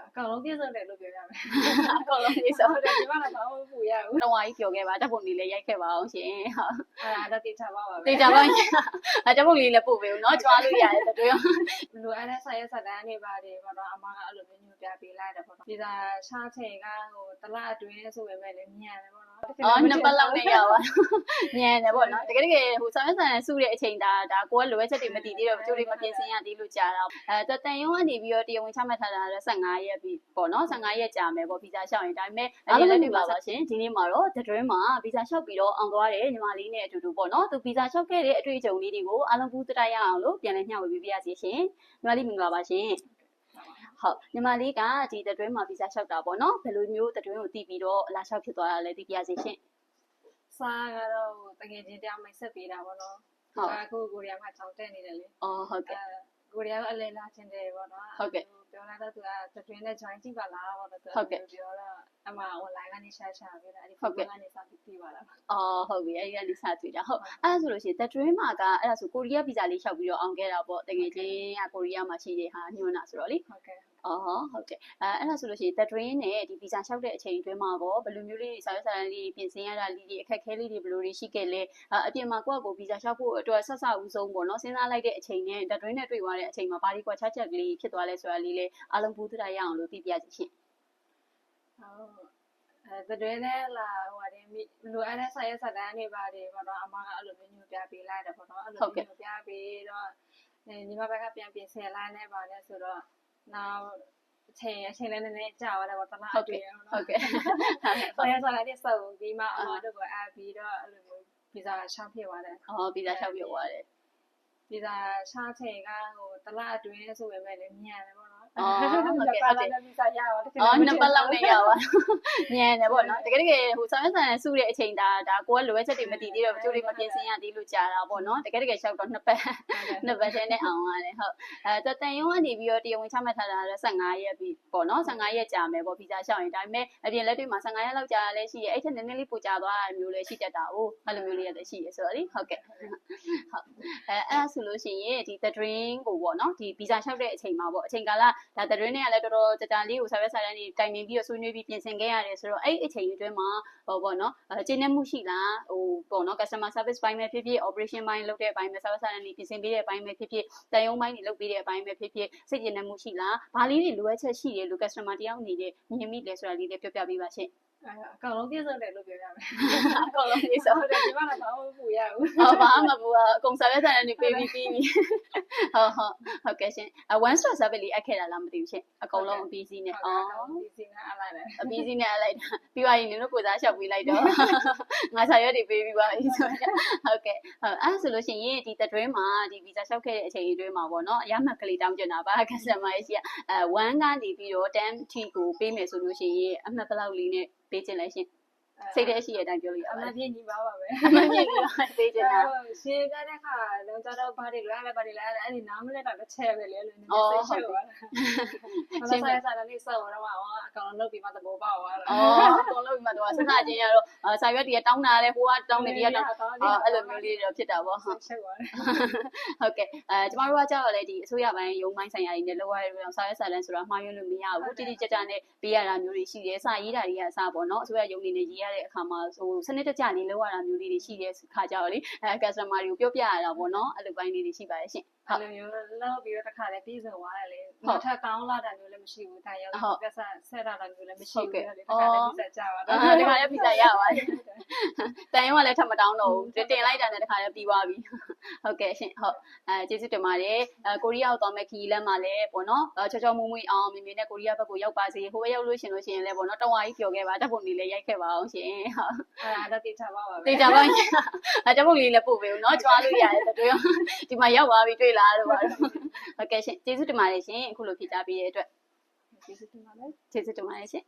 အကောင်လုံးပြည့်စုံတယ်လို့ပြောရမယ် အကုန်လုံးလေးဆို ဟုတ်တယ်ဒီမှာတော့ဘာမှမပူရဘူး တော့ဝါကြီးပြောခဲ့ပါဓာတ်ပုံလေးလည်းရိုက်ခဲ့ပါအောင်ရှင်ဟုတ် အဲ့ဒါတေချာပါပါပဲ တေချာပါရှင်ဓာတ်ပုံလေးလည်းပို့ပေးဦးเนาะကြွားလို့ရတယ်တတွေ့ လိုအပ်တဲ့ဆက်ရက်ဆက်တန်းတွေပါတယ်ပေါ့နော်အမကအဲ့လိုမျိုးညွှန်ပြပေးလိုက်တယ်ပေါ့နော်ဒီစာရှားချိန်ကဟိုတလအတွင်းဆိုပေမဲ့လည်းမြန်တယ်ပေါ့နော် အော်နှစ်ပတ်လောက်နဲ့ရပါညံတယ်ပေါ့နော်တကယ်ဟိုဆောင်ရွက်ဆန်စုတဲ့အချိန်ဒါကိုကလိုအပ်ချက်တွေမတည်သေးတော့ကျိုးတွေမပြင်ဆင်ရသေးလို့ကြာတော့တန်ရုံးကနေပြီးတော့တရားဝင်ချမှတ်ထားတာလည်း15ရက်ပြီပေါ့နော်15ရက်ကြာမယ်ပေါ့ဗီဇာလျှောက်ရင်ဒါပေမဲ့အားလုံးလည်းပါပါရှင်ဒီနေ့မှာတော့The Dream မှာဗီဇာလျှောက်ပြီးတော့အောင်သွားတယ်ညီမလေးနဲ့အတူတူပေါ့နော်သူဗီဇာလျှောက်ခဲ့တဲ့အတွေ့အကြုံလေးတွေကိုအားလုံးဘူးတတိုက်ရအောင်လို့ပြန်လည်မျှဝေပေးပါရစေရှင်ညီမလေးမင်္ဂလာပါရှင်ဟုတ်ညီမလေးကဒီ The Dream မှာဗီဇာလျှောက်တာပေါ့နော်ဘယ်လိုမျိုး The Dream ကိုတည်ပြီးတော့လာလျှောက်ဖြစ်သွားတာလဲသိပြရစေရှင်စားကတော့တကယ်ချင်းတရားမိတ်ဆက်ပေးတာပေါ့နော်ဟုတ်အခုကိုရီးယားမှာချောင်းတက်နေတယ်လေ အော်ဟုတ်ကဲ့ ကိုရီးယားကအလဲလာချင်းတယ်ပေါ့နော် ဟုတ်ကဲ့ ပြောလာတော့သူကတတွင်းနဲ့ join ကြည့်ပါလားပေါ့နော်သူပြောတော့အမ online ကနေ share ချပေးတာအဲ့ဒီ Facebook ကနေစပြီးပြီးပါလား အော်ဟုတ်ပြီအဲ့ဒီကနေစတွေ့တာဟုတ်အဲ့ဒါဆိုလို့ရှိရင် The Dream မှာကအဲ့ဒါဆိုကိုရီးယားဗီဇာလေးလျှောက်ပြီးတော့အောင်ခဲ့တာပေါ့တကယ်ချင်းကကိုရီးယားမှာရှိတဲ့ဟာညွှန်းတာဆိုတော့လေ ဟုတ်ကဲ့ အော်ဟုတ်ကဲ့အဲ့ဒါဆိုလို့ရှိရင် The Dream နဲ့ဒီဗီဇာလျှောက်တဲ့အချိန်အတွင်းမှာပေါ့ဘယ်လိုမျိုးလေးစာရွက်စာတမ်းလေးပြင်ဆင်ရတာလေးတွေအခက်အခဲလေးတွေဘယ်လိုတွေရှိခဲ့လဲအပြင်မှာကိုယ့်အကိုဗီဇာလျှောက်ဖို့အတွက်ဆက်စဦးဆုံးပေါ့နော်စဉ်းစားလိုက်တဲ့အချိန်နဲ့ The Dream နဲ့တွေ့သွားတဲ့အချိန်မှာဘာတွေကွာခြားချက်ကလေးဖြစ်သွားလဲဆိုတာလေးလည်းအားလုံးဘူးတရရအောင်လို့သိပြစီရှင်ဟုတ်တတွဲနဲ့လာဟိုပါတယ်လိုအပ်တဲ့ဆက်ရက်ဆက်တန်းတွေပါတယ်ပေါ့နော်အမကအဲ့လိုမျိုးညွှန်ပြပေးလိုက်တယ်ပေါ့နော်အဲ့လိုမျိုးညွှန်ပြပေးတော့ညီမဘက်ကပြန်ပြင်ဆင်လိုက်နေပါတယ်ဆိုတော့နောက်အချိန်လည်းနည်းနည်းကြာသွားတယ်ပေါ့တလားအတွင်းဟုတ်ကဲ့ဆက်ရက်ဆက်တန်းတွေစုံပြီးမှအမတို့ကအပ်ပြီးတော့အဲ့လိုမျိုးဗီဇာရှောက်ဖြစ်သွားတယ် အော်ဗီဇာလျှောက်ပြသွားတယ်ဗီဇာရှောက်ချိန်ကဟိုတလားအတွင်းဆိုပေမဲ့လည်းမြန်တယ်ပေါ့နော် အော်ဟုတ်ကဲ့ဟုတ်တယ် ဗီဇာရပါတယ်အော်နှစ်ပတ်လောက်နဲ့ရပါညံတယ်ပေါ့နော်တကယ်ဟိုဆောင်ရွက်ဆန်စုတဲ့အချိန်ဒါကိုကလိုအပ်ချက်တွေမတည်သေးတော့ကျိုးတွေမပြင်ဆင်ရသေးလို့ကြာတာပေါ့နော်တကယ်လျှောက်တော့နှစ်ပတ်ထဲနဲ့အောင်ရတယ်ဟုတ်တန်ရုံးကနေပြီးတော့တရားဝင်ချမှတ်ထားတာလည်း15ရက်ပြီပေါ့နော်15ရက်ကြာမယ်ပေါ့ဗီဇာလျှောက်ရင်ဒါပေမဲ့အပြင်လက်တွေ့မှာ15ရက်လောက်ကြာလည်းရှိရဲ့အဲ့ချက်နည်းနည်းလေးပိုကြာသွားတာမျိုးလည်းရှိတတ်တာ哦အဲ့လိုမျိုးလေးလည်းရှိရဆိုတော့လေဟုတ်ကဲ့ဟုတ်အဲ့ဒါဆိုလို့ရှိရင်ဒီ The Dream ကိုပေါ့နော်ဒီဗီဇာလျှောက်တဲ့အချိန်မှာပေါ့အချိန်ကာလဒါ The Dream နဲ့လည်းတော်တော်ကြာလေးကိုဆောင်ရွက်စာတမ်းတွေတိုင်ပင်ပြီးတော့ဆွေးနွေးပြီးပြင်ဆင်ခဲ့ရတယ်ဆိုတော့အဲ့အချိန်အတွင်းမှာဟိုပေါ့နော်ကျင်းနေမှုရှိလားဟိုပေါ့နော် customer service ဘိုင်းပဲဖြစ်ဖြစ် operation ဘိုင်းလုပ်တဲ့အပိုင်းပဲဆောင်ရွက်စာတမ်းတွေပြင်ဆင်ပေးတဲ့အပိုင်းပဲဖြစ်ဖြစ်တန်ရုံးဘိုင်းတွေလုပ်ပေးတဲ့အပိုင်းပဲဖြစ်ဖြစ်စိတ်ကျင်းနေမှုရှိလားဘာလေးတွေလိုအပ်ချက်ရှိတယ်လို့ customer တယောက်အနေနဲ့မြင်မိတယ်ဆိုတာလေးလည်းပြောပြပေးပါရှင့်အကောင်လုံးပြည့်စုံတယ်လို့ပြောရမယ်အကောင်လုံးပြည့်စုံဟုတ်တယ်ဒီမှာတော့ဘာမှမပူရဘူးအော်ဘာမှမပူအကုန်စာရွက်စာတမ်းတွေပေးပြီးဟုတ်ဟုတ်ကဲ့ရှင်one stop service လေးအပ်ခဲ့တာလားမသိဘူးရှင်အကုန်လုံးအပြီးစီးနဲ့အော်အပြီးစီးနဲ့အလိုက်တယ်အပြီးစီးနဲ့အလိုက်တာပြီးပါရင်နင်တို့ကိုစားလျှောက်ပေးလိုက်တော့ငါစာရွက်တွေပေးပြီးပါပြီဆိုတော့ဟုတ်ကဲ့အဲ့ဆိုလို့ရှိရင်ဒီ The Dream မှာဒီဗီဇာလျှောက်ခဲ့တဲ့အချိန်အတွင်းမှာပေါ့နော်အရမှတ်ကလေးတောင်းကြတာပါ customer ရဲ့ရှိ1ကနေပြီးတော့10 T ကိုပေးမယ်ဆိုလို့ရှိရင်အမှတ်ဘယ်လောက်လေးနဲ့ပေးခြင်းလဲရှင်စိတ်ထဲရှိတဲ့အတိုင်းပြောလို့ရပါပါတယ်အမပြည့်ညီပါပါပဲအမှန်ကြီးပါပေးခြင်းတာရှင်းပြတဲ့ခါလုံးကြတော့ဘာတွေလဲအဲ့ဒီနားမလဲတော့တစ်ချက်ပဲလေလို့နည်းနည်းစိတ်ရှုပ်သွားတာဘာသာစားလေးစောတော့အကောင်လုံးပြီးမှသဘောပေါက်သွားတာအကောင်လုံးပြီးမှတော့စဉ်းစားခြင်းရတော့စာရွက်တွေကတောင်းတာလဲဟိုကတောင်းနေဒီကတောင်းအဲ့လိုမျိုးလေးတော့ဖြစ်တာပေါ့ဟုတ်ရှုပ်သွားတယ်ဟုတ်ကဲ့ကျမတို့ကကြောက်ရလဲဒီအစိုးရပိုင်းရုံးပိုင်းဆိုင်ရာတွေနဲ့လောက်ရတဲ့စာရွက်စာတမ်းဆိုတာမှားယွင်းလို့မရဘူးတိတိကျကျနဲ့ပေးရတာမျိုးတွေရှိတယ်စာရေးတာတွေကအစားပေါ့နော်အစိုးရရုံးနေနဲ့ရေးရတဲ့အခါမှာဟိုစနစ်တကျလေးလောက်ရတာမျိုးလေးတွေရှိတဲ့ခါကြောက်လေcustomer တွေကိုပြောပြရတာပေါ့နော်အဲ့လိုပိုင်းလေးတွေရှိပါရဲ့ရှင်အဲ့လိုမျိုးလောက်ပြီးတော့တစ်ခါလည်းပြည်စုံသွားတယ်လေနောက်ထပ်ကောင်းလာတာမျိုးလည်းမရှိဘူးဒါရောက်ပြဿနာဆက်တာမျိုးလည်းမရှိဘူးလေတစ်ခါလည်းပြဿနာကြပါတော့ဒီခါလည်းဗီဇာရပါတယ်တန်ရုံးကလည်းထပ်မတောင်းတော့ဘူးတင်လိုက်တာနဲ့တစ်ခါလည်းပြီးသွားပြီဟုတ်ကဲ့ရှင်ဟုတ်ကျေးဇူးတင်ပါတယ်ကိုရီးယားကိုသွားမဲ့ခီးလမ်းမှာလည်းပေါ့နော်ချောချောမွေ့မွေ့အောင်မေမေနဲ့ကိုရီးယားဘက်ကိုရောက်ပါစေဟိုဘက်ရောက်လို့ရှင်လည်းပေါ့နော်တဝါကြီးပြောခဲ့ပါဓာတ်ပုံလေးလည်းရိုက်ခဲ့ပါအောင်ရှင်ဟုတ်အဲ့ဒါတေချာပါပါပဲတေချာပါရှင်ဓာတ်ပုံလေးလည်းပို့ပေးဦးနော်ကြွားလို့ရတယ်တွေ့ဒီမှာရောက်သွားပြီတွေ့လားလို့ပါဟုတ်ကဲ့ရှင်ကျေးဇူးတင်ပါတယ်ရှင်အခုလိုဖြေကြားပေးတဲ့အတွက်ကျေးဇူးတင်ပါတယ်ကျေးဇူးတင်ပါတယ်ရှင်